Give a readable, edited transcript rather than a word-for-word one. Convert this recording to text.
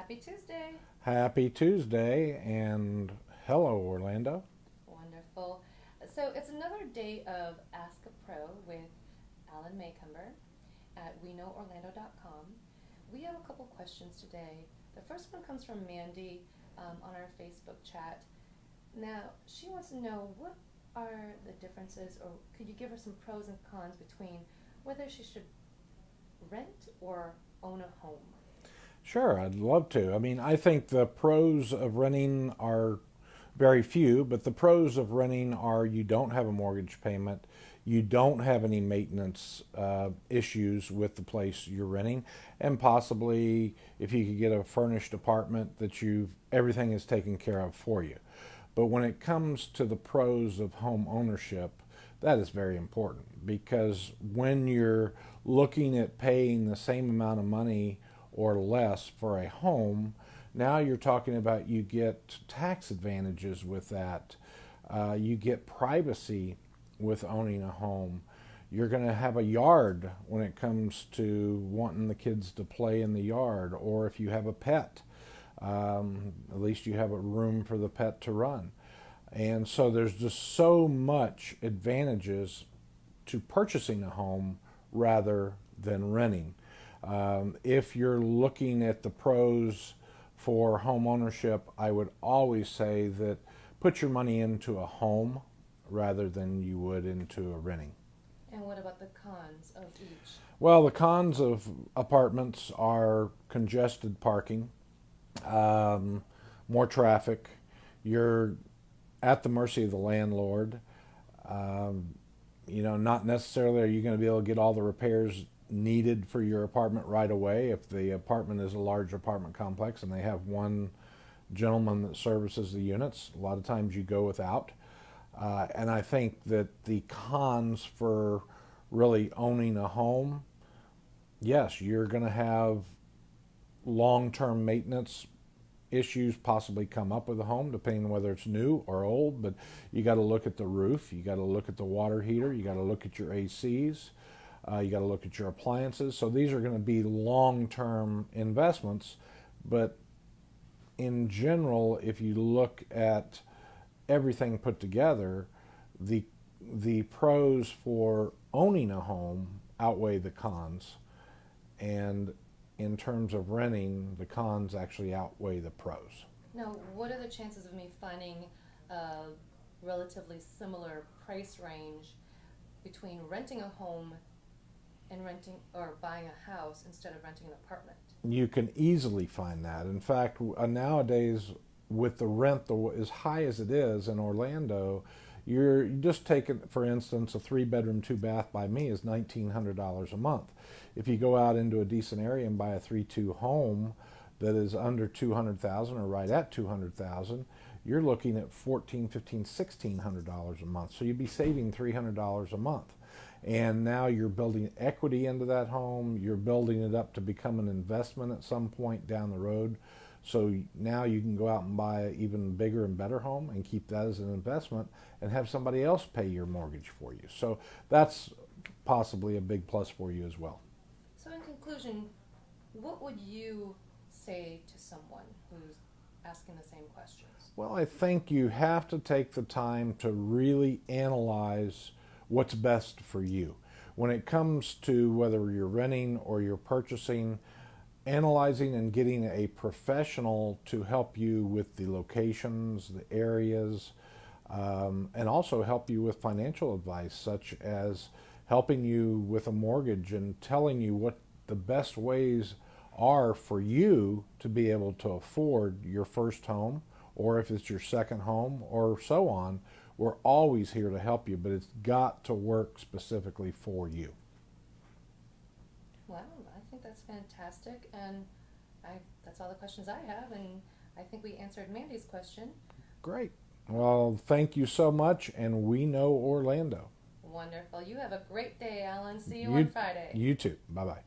Happy Tuesday. Happy Tuesday, and hello, Orlando. Wonderful. So it's another day of Ask a Pro with Alan Maycumber at WeKnowOrlando.com. We have a couple questions today. The first one comes from Mandy on our Facebook chat. Now, she wants to know what are the differences, or could you give her some pros and cons between whether she should rent or own a home? Sure, I'd love to. I think the pros of renting are very few, but the pros of renting are you don't have a mortgage payment, you don't have any maintenance issues with the place you're renting, and possibly if you could get a furnished apartment that everything is taken care of for you. But when it comes to the pros of home ownership, that is very important because when you're looking at paying the same amount of money or less for a home, now you're talking about you get tax advantages with that. You get privacy with owning a home. You're going to have a yard when it comes to wanting the kids to play in the yard, or if you have a pet, at least you have a room for the pet to run. And so there's just so much advantages to purchasing a home rather than renting. If you're looking at the pros for home ownership, I would always say that put your money into a home rather than you would into a renting. And what about the cons of each? Well, the cons of apartments are congested parking, more traffic. You're at the mercy of the landlord. Not necessarily are you going to be able to get all the repairs needed for your apartment right away. If the apartment is a large apartment complex and they have one gentleman that services the units, a lot of times you go without. And I think that the cons for really owning a home, yes, you're going to have long-term maintenance issues possibly come up with a home, depending on whether it's new or old. But you got to look at the roof, you got to look at the water heater, you got to look at your ACs, you got to look at your appliances. So these are going to be long-term investments. But in general, if you look at everything put together, the pros for owning a home outweigh the cons, and in terms of renting, the cons actually outweigh the pros. Now, what are the chances of me finding a relatively similar price range between renting a home and renting or buying a house instead of renting an apartment? You can easily find that. In fact, nowadays, with the rent as high as it is in Orlando, you just take it, for instance, a 3-bedroom, 2-bath by me is $1,900 a month. If you go out into a decent area and buy a 3-2 home that is under 200,000 or right at 200,000, you're looking at $1,400, $1,500, $1,600 a month. So you'd be saving $300 a month. And now you're building equity into that home. You're building it up to become an investment at some point down the road. So now you can go out and buy an even bigger and better home and keep that as an investment and have somebody else pay your mortgage for you. So that's possibly a big plus for you as well. So in conclusion, what would you say to someone who's asking the same questions? Well, I think you have to take the time to really analyze what's best for you. When it comes to whether you're renting or you're purchasing, analyzing and getting a professional to help you with the locations, the areas, and also help you with financial advice, such as helping you with a mortgage and telling you what the best ways are for you to be able to afford your first home, or if it's your second home, or so on. We're always here to help you, but it's got to work specifically for you. Well, I think that's fantastic, and that's all the questions I have, and I think we answered Mandy's question. Great. Well, thank you so much, and we know Orlando. Wonderful. You have a great day, Alan. See you on Friday. You too. Bye-bye.